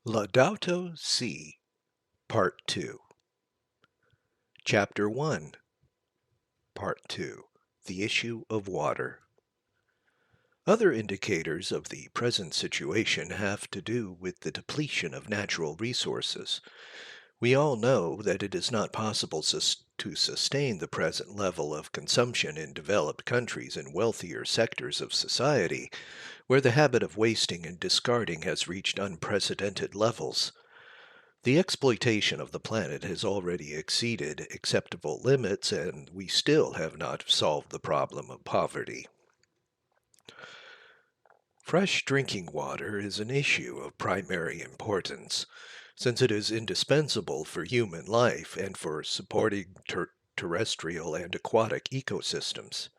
Laudato Si, Part 2, Chapter 1, Part 2, The Issue of Water. Other indicators of the present situation have to do with the depletion of natural resources. We all know that it is not possible to sustain the present level of consumption in developed countries and wealthier sectors of society, where the habit of wasting and discarding has reached unprecedented levels. The exploitation of the planet has already exceeded acceptable limits, and we still have not solved the problem of poverty. Fresh drinking water is an issue of primary importance, since it is indispensable for human life and for supporting terrestrial and aquatic ecosystems.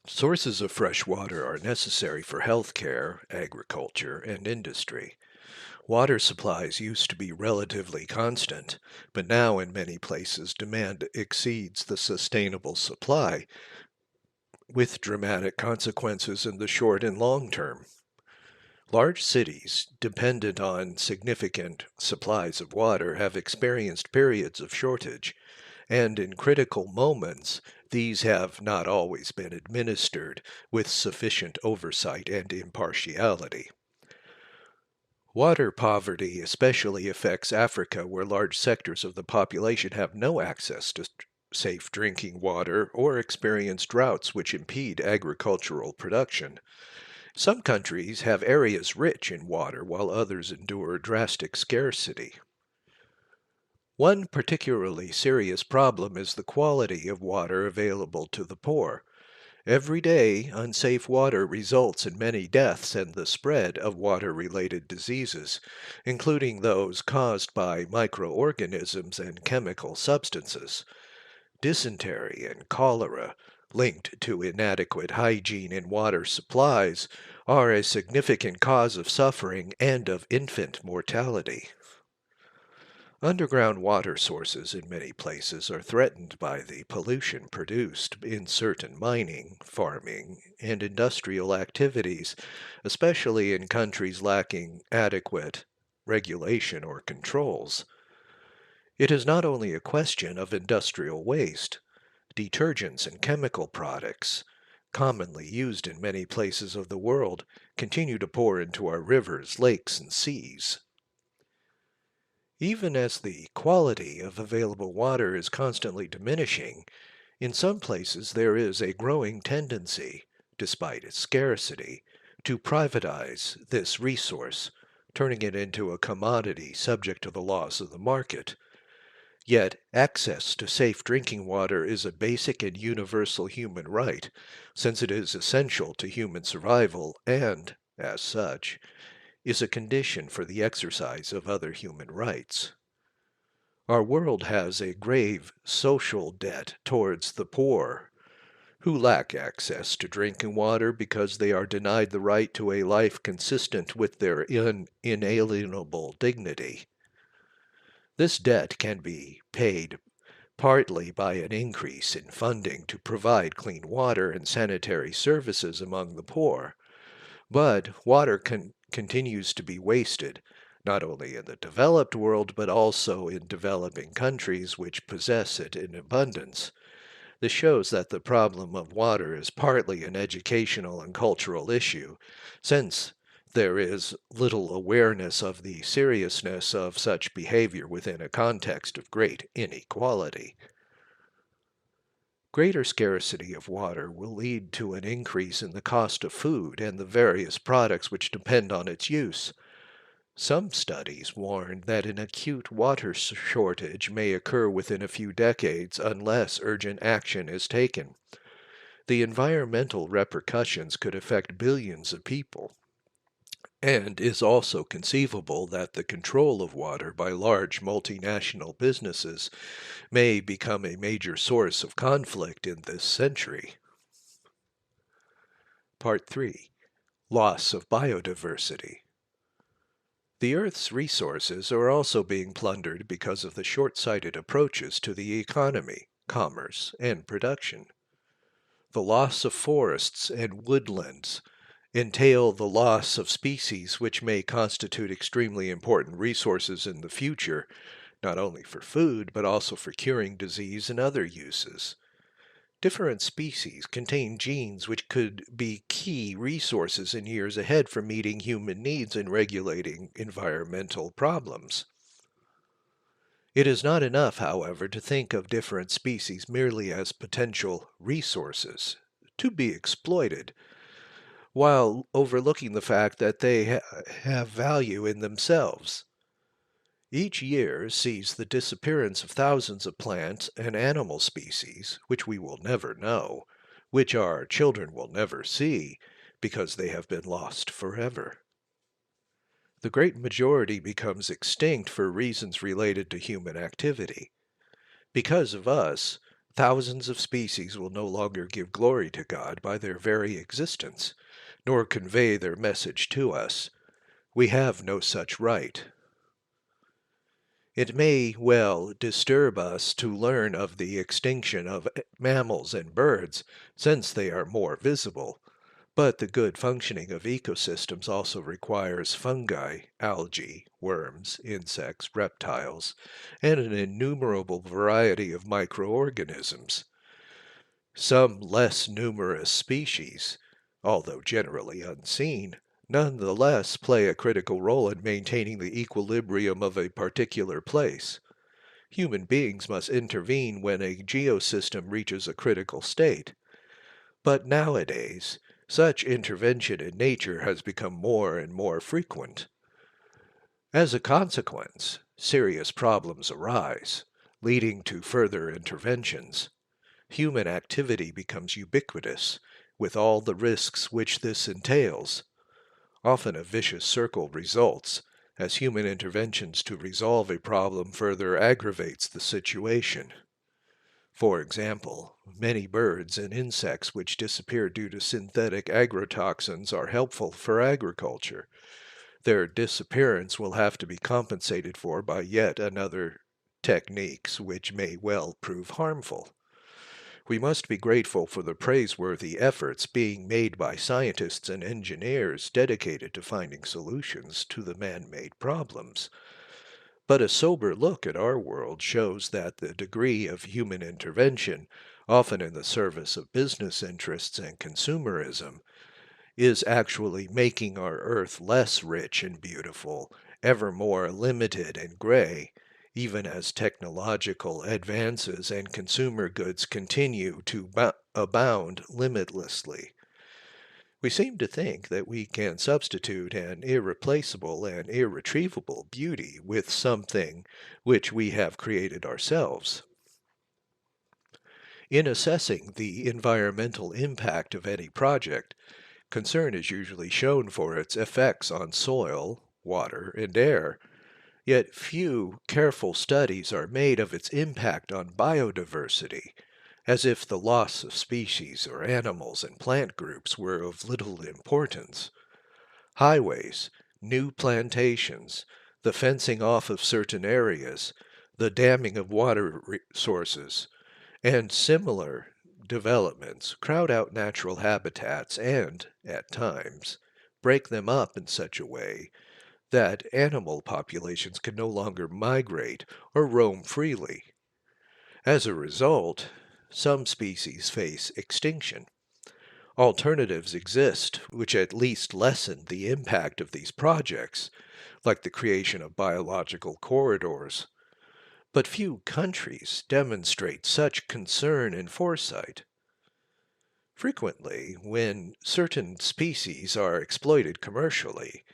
Sources of fresh water are necessary for healthcare, agriculture, and industry. Water supplies used to be relatively constant, but now in many places demand exceeds the sustainable supply, with dramatic consequences in the short and long term. Large cities, dependent on significant supplies of water, have experienced periods of shortage, and in critical moments, these have not always been administered with sufficient oversight and impartiality. Water poverty especially affects Africa, where large sectors of the population have no access to safe drinking water or experience droughts which impede agricultural production. Some countries have areas rich in water while others endure drastic scarcity. One particularly serious problem is the quality of water available to the poor. Every day, unsafe water results in many deaths and the spread of water-related diseases, including those caused by microorganisms and chemical substances. Dysentery and cholera, linked to inadequate hygiene in water supplies, are a significant cause of suffering and of infant mortality. Underground water sources in many places are threatened by the pollution produced in certain mining, farming, and industrial activities, especially in countries lacking adequate regulation or controls. It is not only a question of industrial waste. Detergents and chemical products, commonly used in many places of the world, continue to pour into our rivers, lakes, and seas. Even as the quality of available water is constantly diminishing, in some places there is a growing tendency, despite its scarcity, to privatize this resource, turning it into a commodity subject to the laws of the market. Yet access to safe drinking water is a basic and universal human right, since it is essential to human survival and, as such, is a condition for the exercise of other human rights. Our world has a grave social debt towards the poor, who lack access to drinking water because they are denied the right to a life consistent with their inalienable dignity. This debt can be paid partly by an increase in funding to provide clean water and sanitary services among the poor. But water continues to be wasted, not only in the developed world, but also in developing countries which possess it in abundance. This shows that the problem of water is partly an educational and cultural issue, since there is little awareness of the seriousness of such behavior within a context of great inequality. Greater scarcity of water will lead to an increase in the cost of food and the various products which depend on its use. Some studies warn that an acute water shortage may occur within a few decades unless urgent action is taken. The environmental repercussions could affect billions of people, and is also conceivable that the control of water by large multinational businesses may become a major source of conflict in this century. Part 3. Loss of biodiversity. The Earth's resources are also being plundered because of the short-sighted approaches to the economy, commerce, and production. The loss of forests and woodlands entail the loss of species which may constitute extremely important resources in the future, not only for food, but also for curing disease and other uses. Different species contain genes which could be key resources in years ahead for meeting human needs and regulating environmental problems. It is not enough, however, to think of different species merely as potential resources to be exploited, while overlooking the fact that they have value in themselves. Each year sees the disappearance of thousands of plant and animal species, which we will never know, which our children will never see, because they have been lost forever. The great majority becomes extinct for reasons related to human activity. Because of us, thousands of species will no longer give glory to God by their very existence, nor convey their message to us. We have no such right. It may well disturb us to learn of the extinction of mammals and birds, since they are more visible, but the good functioning of ecosystems also requires fungi, algae, worms, insects, reptiles, and an innumerable variety of microorganisms. Some less numerous species, although generally unseen, nonetheless play a critical role in maintaining the equilibrium of a particular place. Human beings must intervene when a geosystem reaches a critical state. But nowadays, such intervention in nature has become more and more frequent. As a consequence, serious problems arise, leading to further interventions. Human activity becomes ubiquitous, with all the risks which this entails. Often a vicious circle results, as human interventions to resolve a problem further aggravates the situation. For example, many birds and insects which disappear due to synthetic agrotoxins are helpful for agriculture. Their disappearance will have to be compensated for by yet another techniques which may well prove harmful. We must be grateful for the praiseworthy efforts being made by scientists and engineers dedicated to finding solutions to the man-made problems. But a sober look at our world shows that the degree of human intervention, often in the service of business interests and consumerism, is actually making our Earth less rich and beautiful, ever more limited and gray, even as technological advances and consumer goods continue to abound limitlessly. We seem to think that we can substitute an irreplaceable and irretrievable beauty with something which we have created ourselves. In assessing the environmental impact of any project, concern is usually shown for its effects on soil, water, and air, yet few careful studies are made of its impact on biodiversity, as if the loss of species or animals and plant groups were of little importance. Highways, new plantations, the fencing off of certain areas, the damming of water sources, and similar developments crowd out natural habitats and, at times, break them up in such a way that animal populations can no longer migrate or roam freely. As a result, some species face extinction. Alternatives exist which at least lessen the impact of these projects, like the creation of biological corridors. But few countries demonstrate such concern and foresight. Frequently, when certain species are exploited commercially,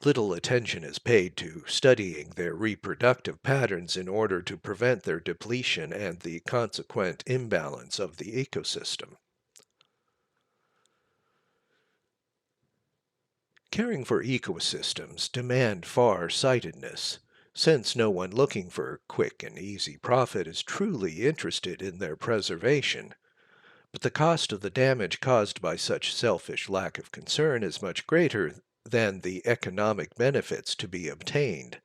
little attention is paid to studying their reproductive patterns in order to prevent their depletion and the consequent imbalance of the ecosystem. Caring for ecosystems demand far-sightedness, since no one looking for quick and easy profit is truly interested in their preservation. But the cost of the damage caused by such selfish lack of concern is much greater than the economic benefits to be obtained.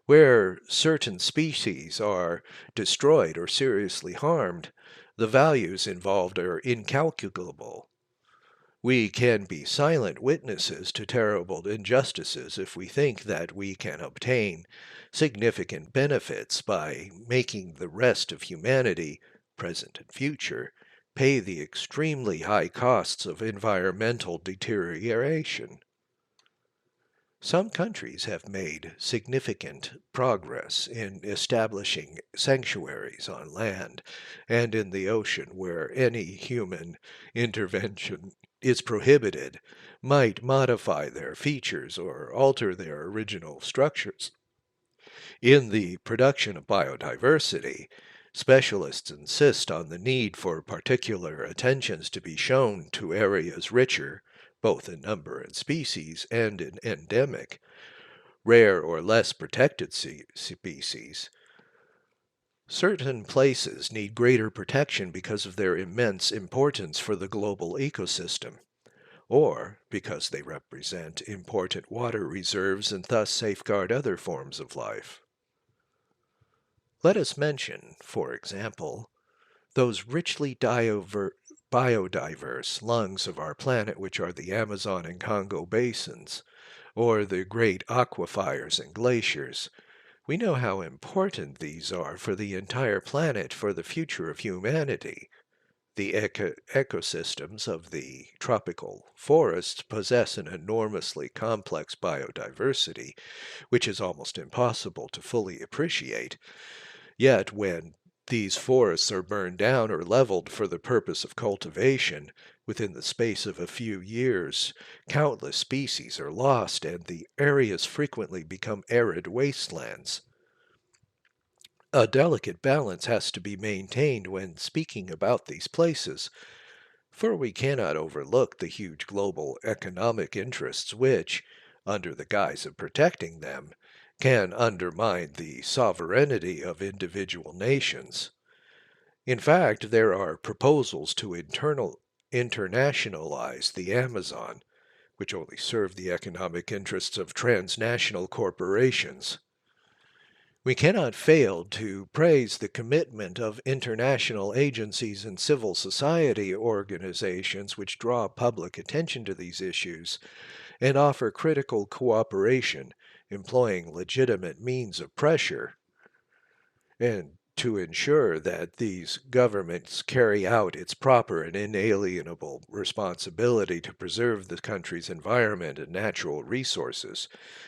Where certain species are destroyed or seriously harmed, the values involved are incalculable. We can be silent witnesses to terrible injustices if we think that we can obtain significant benefits by making the rest of humanity, present and future, pay the extremely high costs of environmental deterioration. Some countries have made significant progress in establishing sanctuaries on land and in the ocean where any human intervention is prohibited, might modify their features or alter their original structures. In the production of biodiversity, specialists insist on the need for particular attentions to be shown to areas richer, both in number and species, and in endemic, rare or less protected species. Certain places need greater protection because of their immense importance for the global ecosystem, or because they represent important water reserves and thus safeguard other forms of life. Let us mention, for example, those richly biodiverse lungs of our planet, which are the Amazon and Congo basins, or the great aquifers and glaciers. We know how important these are for the entire planet, for the future of humanity. The ecosystems of the tropical forests possess an enormously complex biodiversity, which is almost impossible to fully appreciate. Yet, when these forests are burned down or leveled for the purpose of cultivation, within the space of a few years, countless species are lost and the areas frequently become arid wastelands. A delicate balance has to be maintained when speaking about these places, for we cannot overlook the huge global economic interests which, under the guise of protecting them, can undermine the sovereignty of individual nations. In fact, there are proposals to internationalize the Amazon, which only serve the economic interests of transnational corporations. We cannot fail to praise the commitment of international agencies and civil society organizations which draw public attention to these issues and offer critical cooperation, employing legitimate means of pressure, and to ensure that these governments carry out its proper and inalienable responsibility to preserve the country's environment and natural resources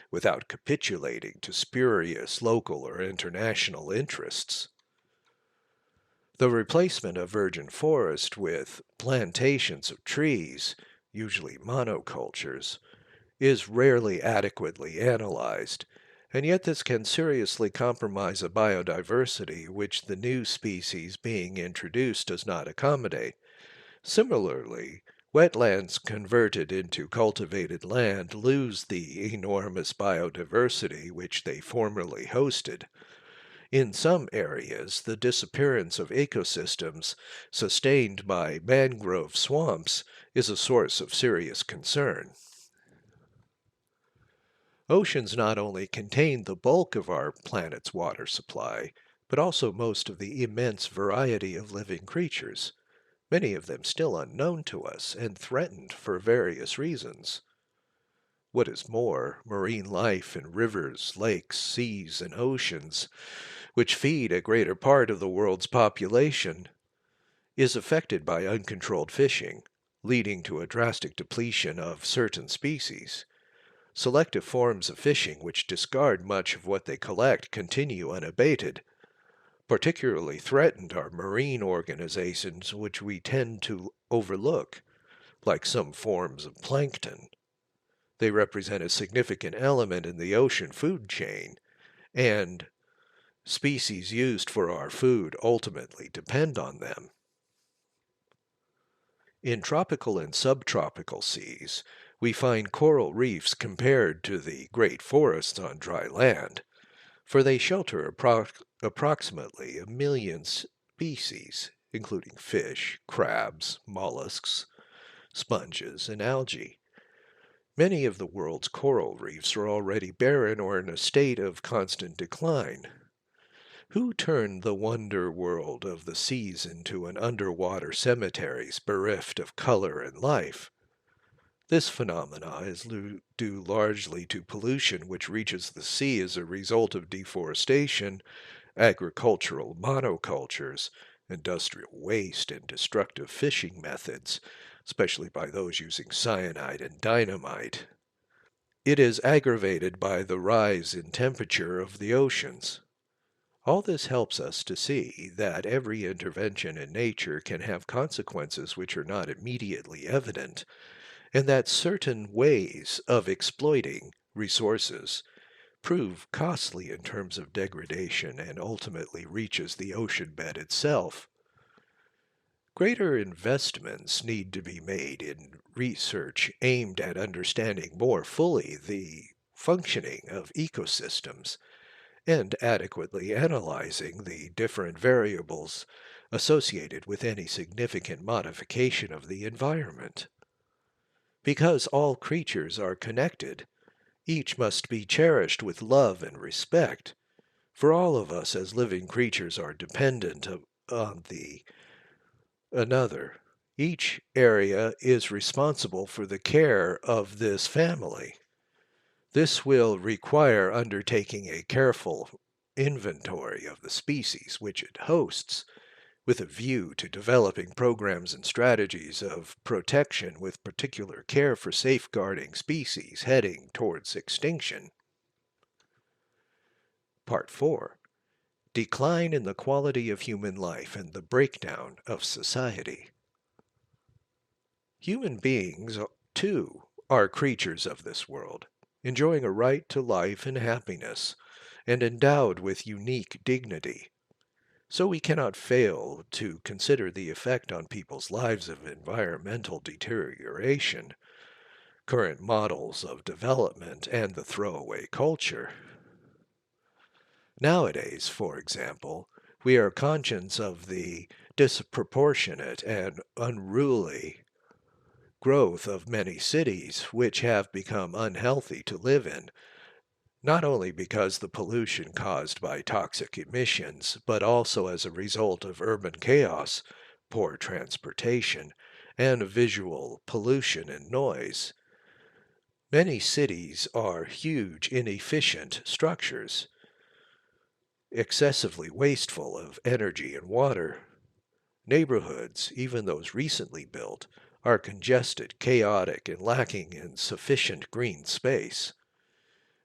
without capitulating to spurious local or international interests. The replacement of virgin forest with plantations of trees, usually monocultures, is rarely adequately analyzed, and yet this can seriously compromise a biodiversity which the new species being introduced does not accommodate. Similarly, wetlands converted into cultivated land lose the enormous biodiversity which they formerly hosted. In some areas, the disappearance of ecosystems sustained by mangrove swamps is a source of serious concern. Oceans not only contain the bulk of our planet's water supply, but also most of the immense variety of living creatures, many of them still unknown to us and threatened for various reasons. What is more, marine life in rivers, lakes, seas, and oceans, which feed a greater part of the world's population, is affected by uncontrolled fishing, leading to a drastic depletion of certain species. Selective forms of fishing which discard much of what they collect continue unabated. Particularly threatened are marine organizations which we tend to overlook, like some forms of plankton. They represent a significant element in the ocean food chain, and species used for our food ultimately depend on them. In tropical and subtropical seas, we find coral reefs compared to the great forests on dry land, for they shelter approximately 1 million species, including fish, crabs, mollusks, sponges, and algae. Many of the world's coral reefs are already barren or in a state of constant decline. Who turned the wonder world of the seas into an underwater cemetery bereft of color and life? This phenomena is due largely to pollution which reaches the sea as a result of deforestation, agricultural monocultures, industrial waste, and destructive fishing methods, especially by those using cyanide and dynamite. It is aggravated by the rise in temperature of the oceans. All this helps us to see that every intervention in nature can have consequences which are not immediately evident, and that certain ways of exploiting resources prove costly in terms of degradation and ultimately reaches the ocean bed itself. Greater investments need to be made in research aimed at understanding more fully the functioning of ecosystems and adequately analyzing the different variables associated with any significant modification of the environment. Because all creatures are connected, each must be cherished with love and respect, for all of us as living creatures are dependent on the another. Each area is responsible for the care of this family. This will require undertaking a careful inventory of the species which it hosts, with a view to developing programs and strategies of protection with particular care for safeguarding species heading towards extinction. Part 4. Decline in the quality of human life and the breakdown of society. Human beings, too, are creatures of this world, enjoying a right to life and happiness, and endowed with unique dignity. So we cannot fail to consider the effect on people's lives of environmental deterioration, current models of development, and the throwaway culture. Nowadays, for example, we are conscious of the disproportionate and unruly growth of many cities which have become unhealthy to live in, not only because the pollution caused by toxic emissions, but also as a result of urban chaos, poor transportation, and visual pollution and noise. Many cities are huge, inefficient structures, excessively wasteful of energy and water. Neighborhoods, even those recently built, are congested, chaotic, and lacking in sufficient green space.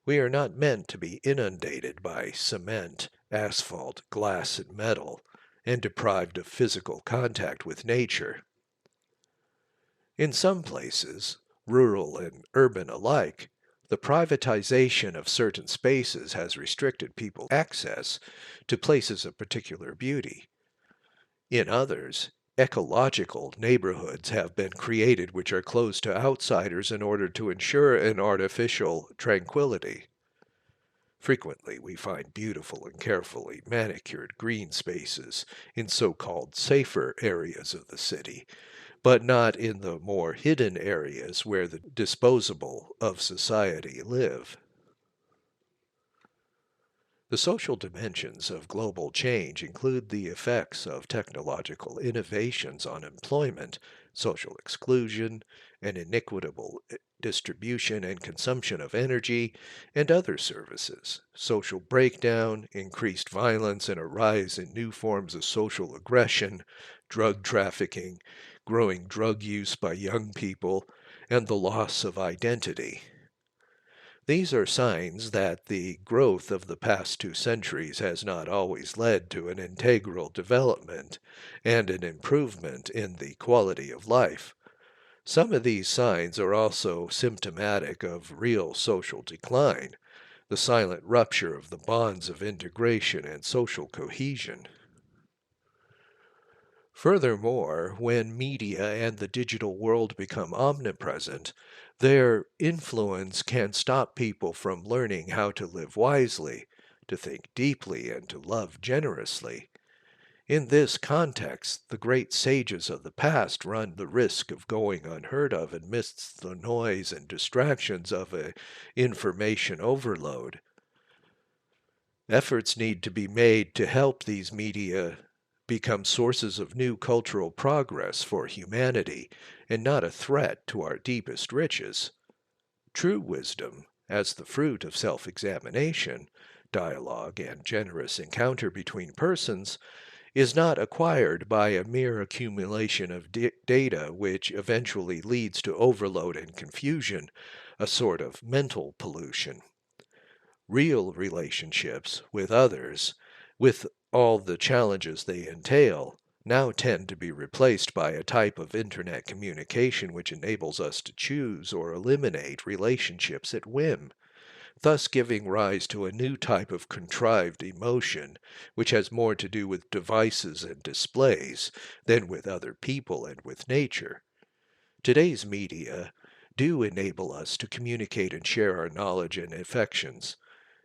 We are not meant to be inundated by cement, asphalt, glass, and metal, and deprived of physical contact with nature. In some places, rural and urban alike, the privatization of certain spaces has restricted people's access to places of particular beauty. In others, ecological neighborhoods have been created which are closed to outsiders in order to ensure an artificial tranquility. Frequently, we find beautiful and carefully manicured green spaces in so-called safer areas of the city, but not in the more hidden areas where the disposable of society live. The social dimensions of global change include the effects of technological innovations on employment, social exclusion, and inequitable distribution and consumption of energy and other services, social breakdown, increased violence, and a rise in new forms of social aggression, drug trafficking, growing drug use by young people, and the loss of identity. These are signs that the growth of the past 2 centuries has not always led to an integral development and an improvement in the quality of life. Some of these signs are also symptomatic of real social decline, the silent rupture of the bonds of integration and social cohesion. Furthermore, when media and the digital world become omnipresent, their influence can stop people from learning how to live wisely, to think deeply, and to love generously. In this context, the great sages of the past run the risk of going unheard of amidst the noise and distractions of information overload. Efforts need to be made to help these media become sources of new cultural progress for humanity and not a threat to our deepest riches. True wisdom, as the fruit of self examination, dialogue, and generous encounter between persons, is not acquired by a mere accumulation of data which eventually leads to overload and confusion, a sort of mental pollution. Real relationships with others, with all the challenges they entail, now tend to be replaced by a type of internet communication which enables us to choose or eliminate relationships at whim, thus giving rise to a new type of contrived emotion, which has more to do with devices and displays than with other people and with nature. Today's media do enable us to communicate and share our knowledge and affections,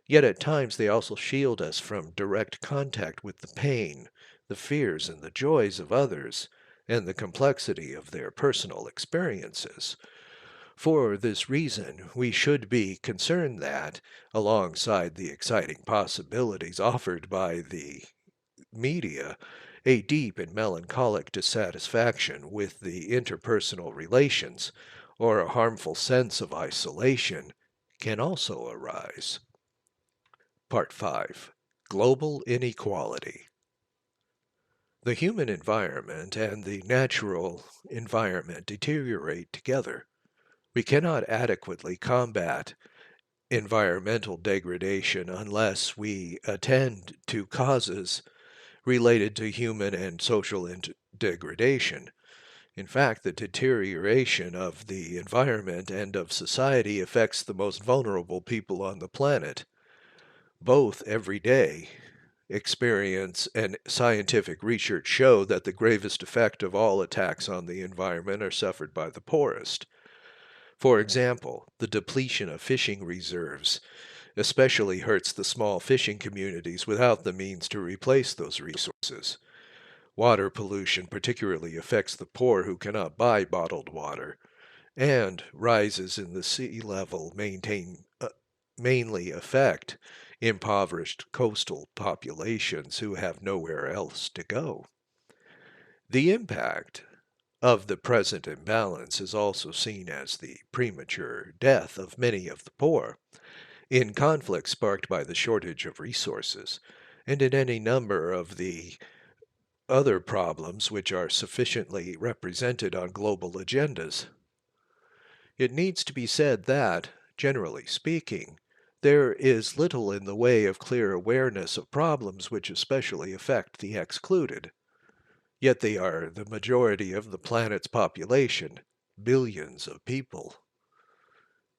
yet at times they also shield us from direct contact with the pain, the fears, and the joys of others, and the complexity of their personal experiences. For this reason, we should be concerned that, alongside the exciting possibilities offered by the media, a deep and melancholic dissatisfaction with the interpersonal relations, or a harmful sense of isolation, can also arise. Part 5. Global Inequality. The human environment and the natural environment deteriorate together. We cannot adequately combat environmental degradation unless we attend to causes related to human and social degradation. In fact, the deterioration of the environment and of society affects the most vulnerable people on the planet. Both every day experience and scientific research show that the gravest effect of all attacks on the environment are suffered by the poorest. For example, the depletion of fishing reserves especially hurts the small fishing communities without the means to replace those resources. Water pollution particularly affects the poor who cannot buy bottled water, and rises in the sea level mainly affect impoverished coastal populations who have nowhere else to go. The impact of the present imbalance is also seen as the premature death of many of the poor, in conflicts sparked by the shortage of resources, and in any number of the other problems which are sufficiently represented on global agendas. It needs to be said that, generally speaking, there is little in the way of clear awareness of problems which especially affect the excluded. Yet they are the majority of the planet's population, billions of people.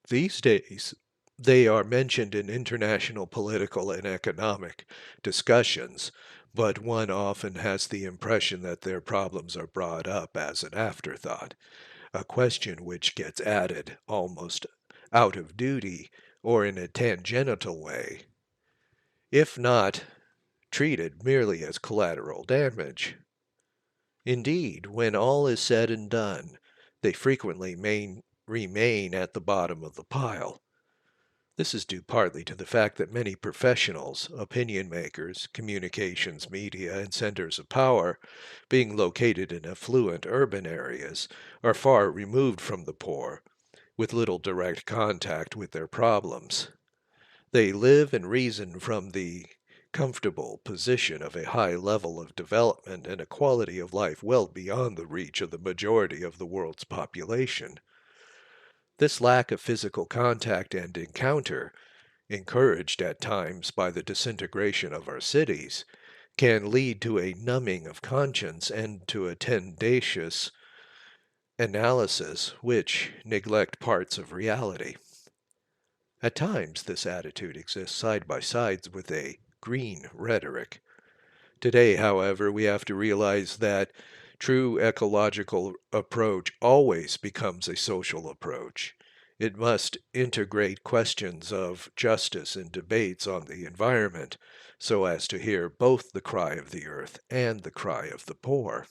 These days, they are mentioned in international political and economic discussions, but one often has the impression that their problems are brought up as an afterthought, a question which gets added almost out of duty or in a tangential way, if not treated merely as collateral damage. Indeed, when all is said and done, they frequently remain at the bottom of the pile. This is due partly to the fact that many professionals, opinion makers, communications, media, and centers of power, being located in affluent urban areas, are far removed from the poor, with little direct contact with their problems. They live and reason from the comfortable position of a high level of development and a quality of life well beyond the reach of the majority of the world's population. This lack of physical contact and encounter, encouraged at times by the disintegration of our cities, can lead to a numbing of conscience and to a tendacious analysis which neglect parts of reality. At times this attitude exists side by side with a green rhetoric. Today, however, we have to realize that true ecological approach always becomes a social approach. It must integrate questions of justice and debates on the environment so as to hear both the cry of the earth and the cry of the poor.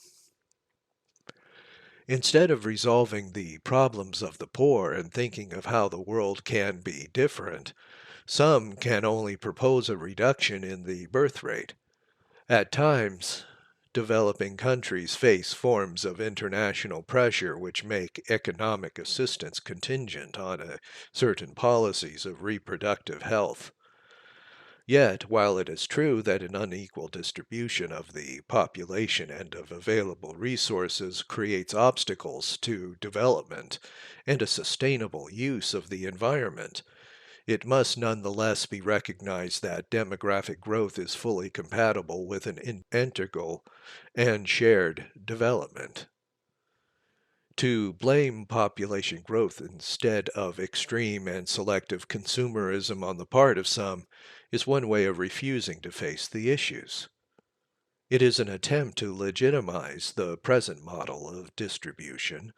Instead of resolving the problems of the poor and thinking of how the world can be different, some can only propose a reduction in the birth rate. At times, developing countries face forms of international pressure which make economic assistance contingent on certain policies of reproductive health. Yet, while it is true that an unequal distribution of the population and of available resources creates obstacles to development and a sustainable use of the environment, it must nonetheless be recognized that demographic growth is fully compatible with an integral and shared development. To blame population growth instead of extreme and selective consumerism on the part of some is one way of refusing to face the issues. It is an attempt to legitimize the present model of distribution,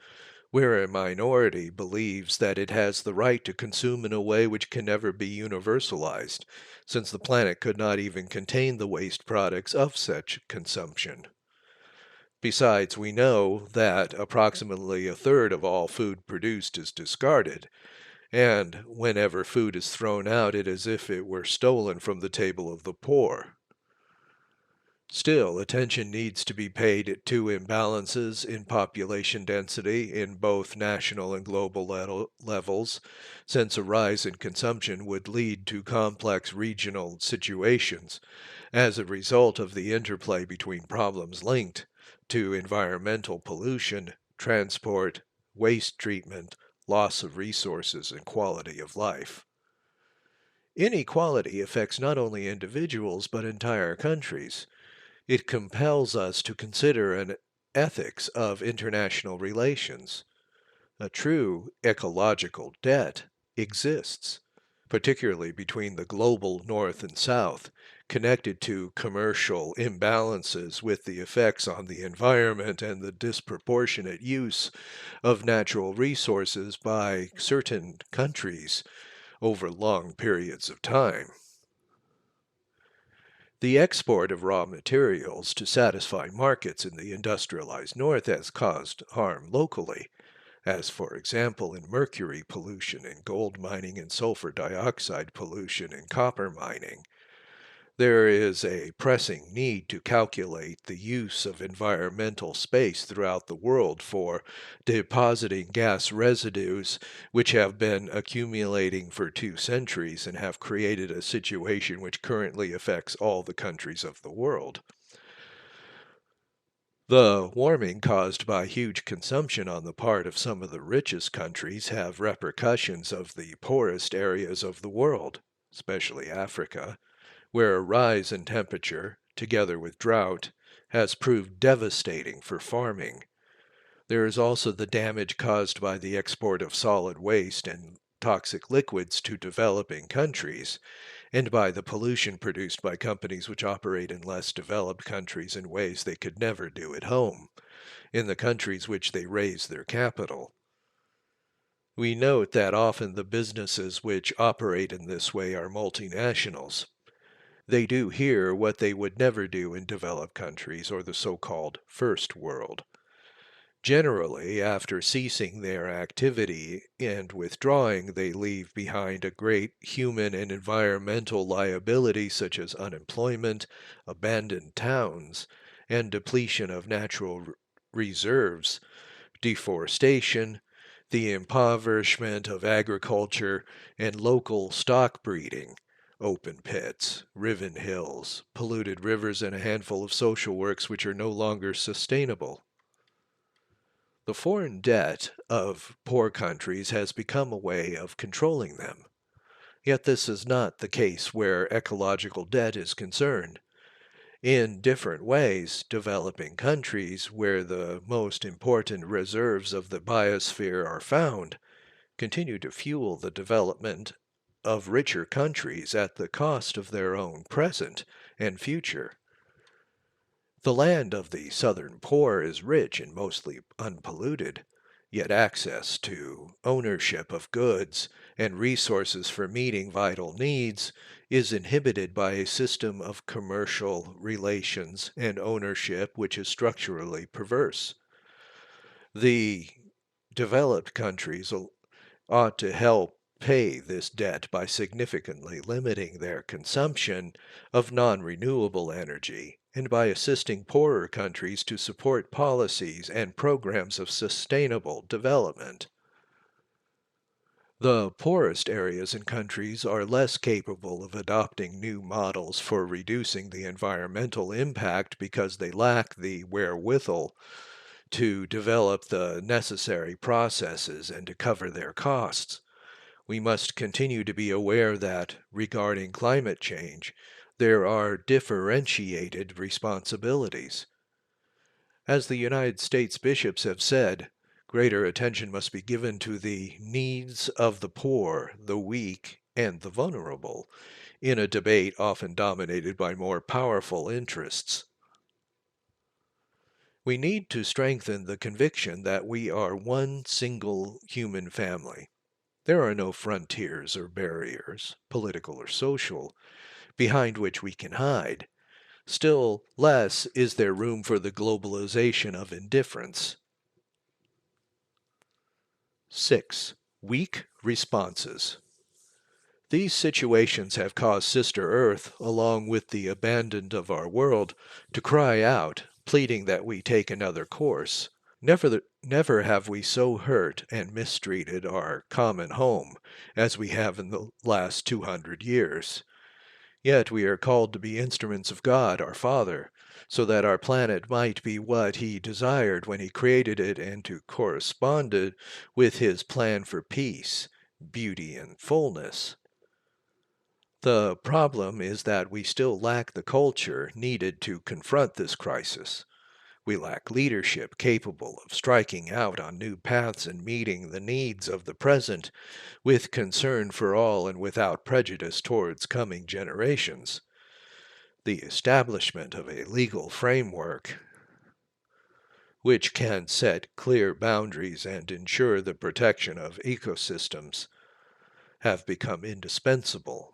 where a minority believes that it has the right to consume in a way which can never be universalized, since the planet could not even contain the waste products of such consumption. Besides, we know that approximately a third of all food produced is discarded, and whenever food is thrown out, it is as if it were stolen from the table of the poor. Still, attention needs to be paid to imbalances in population density in both national and global levels, since a rise in consumption would lead to complex regional situations as a result of the interplay between problems linked to environmental pollution, transport, waste treatment, loss of resources, and quality of life. Inequality affects not only individuals but entire countries. It compels us to consider an ethics of international relations. A true ecological debt exists, particularly between the global North and South, connected to commercial imbalances with the effects on the environment and the disproportionate use of natural resources by certain countries over long periods of time. The export of raw materials to satisfy markets in the industrialized North has caused harm locally, as for example in mercury pollution in gold mining and sulfur dioxide pollution in copper mining. There is a pressing need to calculate the use of environmental space throughout the world for depositing gas residues which have been accumulating for 2 centuries and have created a situation which currently affects all the countries of the world. The warming caused by huge consumption on the part of some of the richest countries have repercussions of the poorest areas of the world, especially Africa, where a rise in temperature, together with drought, has proved devastating for farming. There is also the damage caused by the export of solid waste and toxic liquids to developing countries, and by the pollution produced by companies which operate in less developed countries in ways they could never do at home, in the countries which they raise their capital. We note that often the businesses which operate in this way are multinationals. They do here what they would never do in developed countries or the so-called first world. Generally, after ceasing their activity and withdrawing, they leave behind a great human and environmental liability such as unemployment, abandoned towns, and depletion of natural reserves, deforestation, the impoverishment of agriculture, and local stock breeding, open pits, riven hills, polluted rivers, and a handful of social works which are no longer sustainable. The foreign debt of poor countries has become a way of controlling them. Yet this is not the case where ecological debt is concerned. In different ways, developing countries, where the most important reserves of the biosphere are found, continue to fuel the development of richer countries at the cost of their own present and future. The land of the southern poor is rich and mostly unpolluted, yet access to ownership of goods and resources for meeting vital needs is inhibited by a system of commercial relations and ownership which is structurally perverse. The developed countries ought to help pay this debt by significantly limiting their consumption of non-renewable energy and by assisting poorer countries to support policies and programs of sustainable development. The poorest areas and countries are less capable of adopting new models for reducing the environmental impact because they lack the wherewithal to develop the necessary processes and to cover their costs. We must continue to be aware that, regarding climate change, there are differentiated responsibilities. As the United States bishops have said, greater attention must be given to the needs of the poor, the weak, and the vulnerable, in a debate often dominated by more powerful interests. We need to strengthen the conviction that we are one single human family. There are no frontiers or barriers, political or social, behind which we can hide. Still less is there room for the globalization of indifference. 6. Weak responses. These situations have caused Sister Earth, along with the abandoned of our world, to cry out, pleading that we take another course. Never have we so hurt and mistreated our common home as we have in the last 200 years. Yet we are called to be instruments of God, our Father, so that our planet might be what He desired when He created it and to correspond with His plan for peace, beauty, and fullness. The problem is that we still lack the culture needed to confront this crisis. We lack leadership capable of striking out on new paths and meeting the needs of the present with concern for all and without prejudice towards coming generations. The establishment of a legal framework which can set clear boundaries and ensure the protection of ecosystems have become indispensable.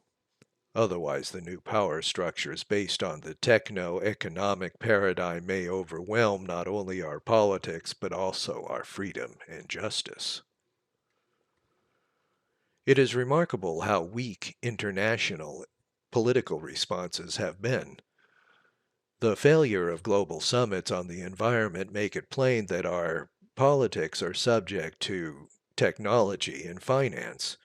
Otherwise, the new power structures based on the techno-economic paradigm may overwhelm not only our politics but also our freedom and justice. It is remarkable how weak international political responses have been. The failure of global summits on the environment make it plain that our politics are subject to technology and finance.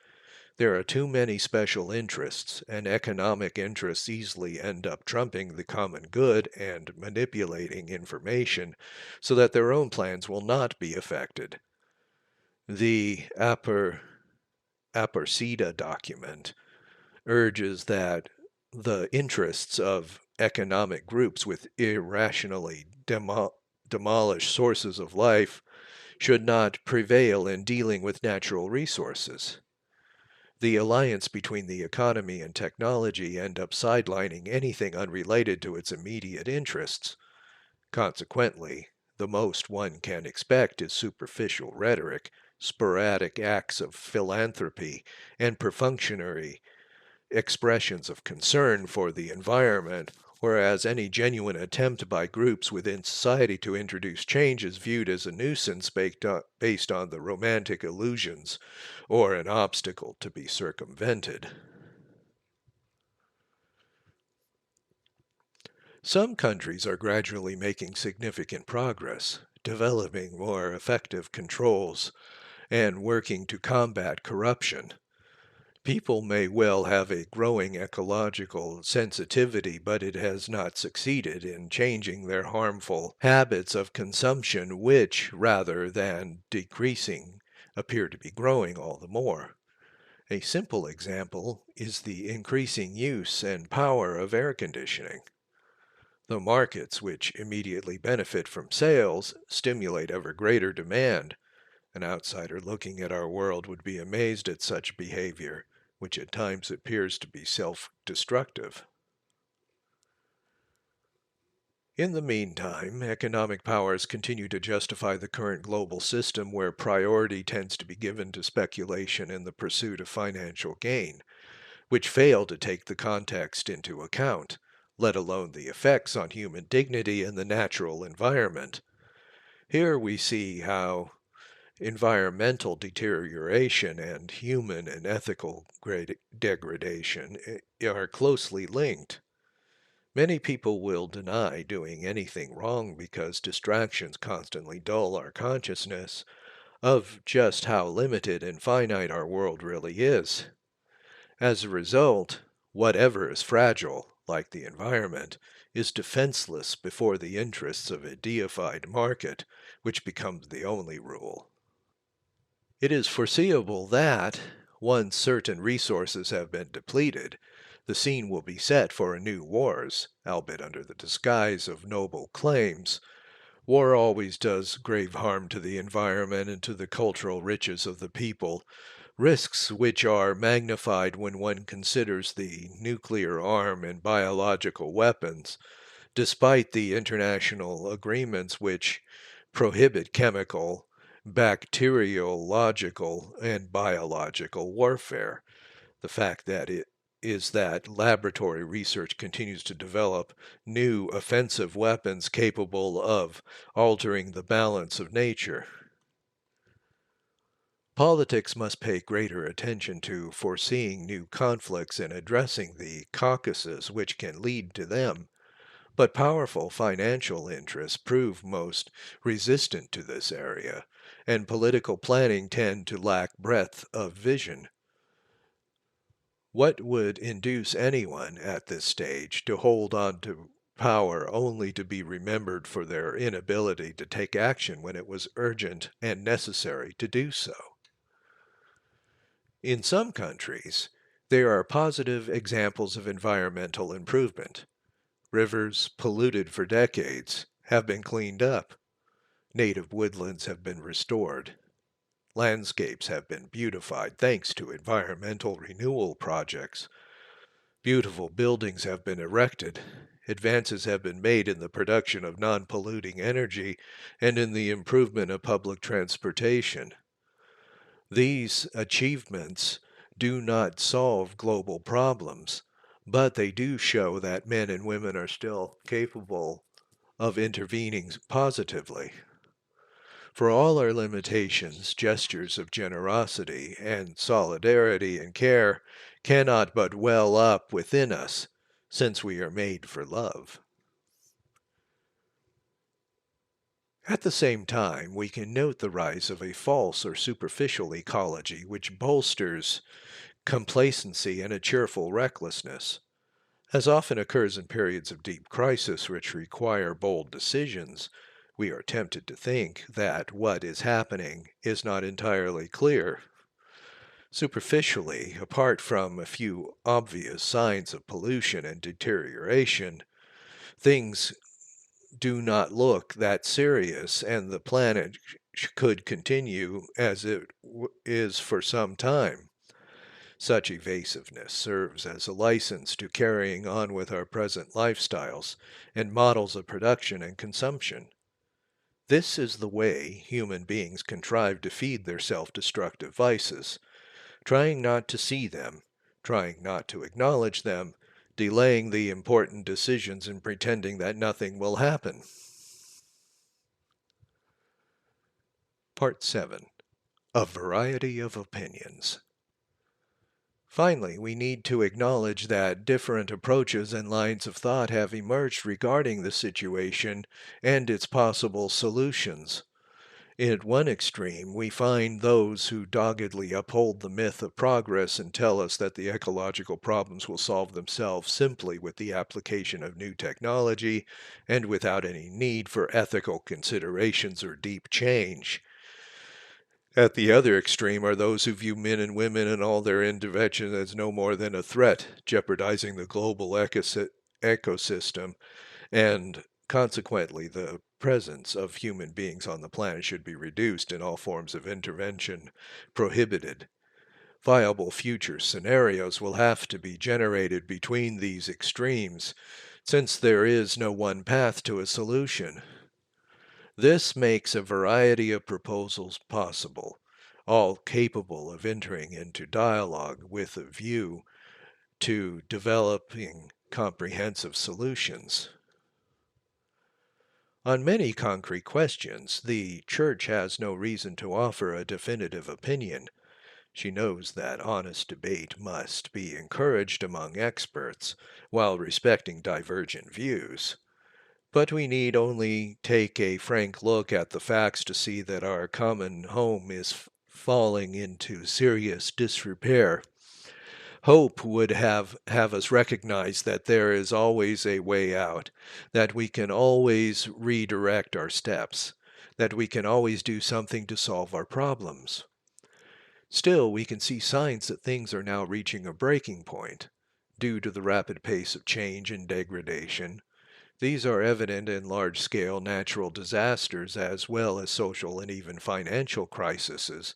There are too many special interests, and economic interests easily end up trumping the common good and manipulating information so that their own plans will not be affected. The Aparecida document urges that the interests of economic groups with irrationally demolished sources of life should not prevail in dealing with natural resources. The alliance between the economy and technology end up sidelining anything unrelated to its immediate interests. Consequently, the most one can expect is superficial rhetoric, sporadic acts of philanthropy, and perfunctory expressions of concern for the environment, whereas any genuine attempt by groups within society to introduce change is viewed as a nuisance based on the romantic illusions or an obstacle to be circumvented. Some countries are gradually making significant progress, developing more effective controls and working to combat corruption. People may well have a growing ecological sensitivity, but it has not succeeded in changing their harmful habits of consumption, which, rather than decreasing, appear to be growing all the more. A simple example is the increasing use and power of air conditioning. The markets, which immediately benefit from sales, stimulate ever greater demand. An outsider looking at our world would be amazed at such behavior, which at times appears to be self-destructive. In the meantime, economic powers continue to justify the current global system where priority tends to be given to speculation and the pursuit of financial gain, which fail to take the context into account, let alone the effects on human dignity and the natural environment. Here we see how Environmental deterioration and human and ethical degradation are closely linked. Many people will deny doing anything wrong because distractions constantly dull our consciousness of just how limited and finite our world really is. As a result, whatever is fragile, like the environment, is defenseless before the interests of a deified market, which becomes the only rule. It is foreseeable that, once certain resources have been depleted, the scene will be set for new wars, albeit under the disguise of noble claims. War always does grave harm to the environment and to the cultural riches of the people, risks which are magnified when one considers the nuclear arm and biological weapons, despite the international agreements which prohibit chemical, bacteriological, and biological warfare. The fact that it is that laboratory research continues to develop new offensive weapons capable of altering the balance of nature. Politics must pay greater attention to foreseeing new conflicts and addressing the caucuses which can lead to them, but powerful financial interests prove most resistant to this area, and political planning tend to lack breadth of vision. What would induce anyone at this stage to hold on to power only to be remembered for their inability to take action when it was urgent and necessary to do so? In some countries, there are positive examples of environmental improvement. Rivers, polluted for decades, have been cleaned up. Native woodlands have been restored. Landscapes have been beautified thanks to environmental renewal projects. Beautiful buildings have been erected. Advances have been made in the production of non-polluting energy and in the improvement of public transportation. These achievements do not solve global problems, but they do show that men and women are still capable of intervening positively. For all our limitations, gestures of generosity and solidarity and care cannot but well up within us, since we are made for love. At the same time, we can note the rise of a false or superficial ecology which bolsters complacency and a cheerful recklessness. As often occurs in periods of deep crisis which require bold decisions, we are tempted to think that what is happening is not entirely clear. Superficially, apart from a few obvious signs of pollution and deterioration, things do not look that serious, and the planet could continue as it is for some time. Such evasiveness serves as a license to carrying on with our present lifestyles and models of production and consumption. This is the way human beings contrive to feed their self-destructive vices, trying not to see them, trying not to acknowledge them, delaying the important decisions and pretending that nothing will happen. Part 7. A Variety of Opinions. Finally, we need to acknowledge that different approaches and lines of thought have emerged regarding the situation and its possible solutions. At one extreme, we find those who doggedly uphold the myth of progress and tell us that the ecological problems will solve themselves simply with the application of new technology and without any need for ethical considerations or deep change. At the other extreme are those who view men and women and all their intervention as no more than a threat, jeopardizing the global ecosystem, and consequently the presence of human beings on the planet should be reduced and all forms of intervention prohibited. Viable future scenarios will have to be generated between these extremes, since there is no one path to a solution. This makes a variety of proposals possible, all capable of entering into dialogue with a view to developing comprehensive solutions. On many concrete questions, the Church has no reason to offer a definitive opinion. She knows that honest debate must be encouraged among experts while respecting divergent views. But we need only take a frank look at the facts to see that our common home is falling into serious disrepair. Hope would have us recognize that there is always a way out, that we can always redirect our steps, that we can always do something to solve our problems. Still, we can see signs that things are now reaching a breaking point due to the rapid pace of change and degradation. These are evident in large-scale natural disasters as well as social and even financial crises,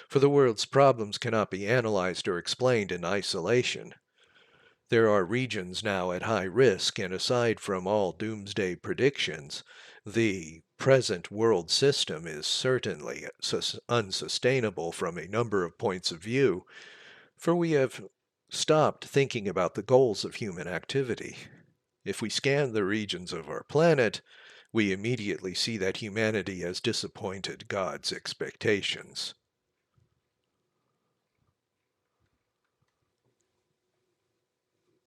for the world's problems cannot be analyzed or explained in isolation. There are regions now at high risk, and aside from all doomsday predictions, the present world system is certainly unsustainable from a number of points of view, for we have stopped thinking about the goals of human activity. If we scan the regions of our planet, we immediately see that humanity has disappointed God's expectations.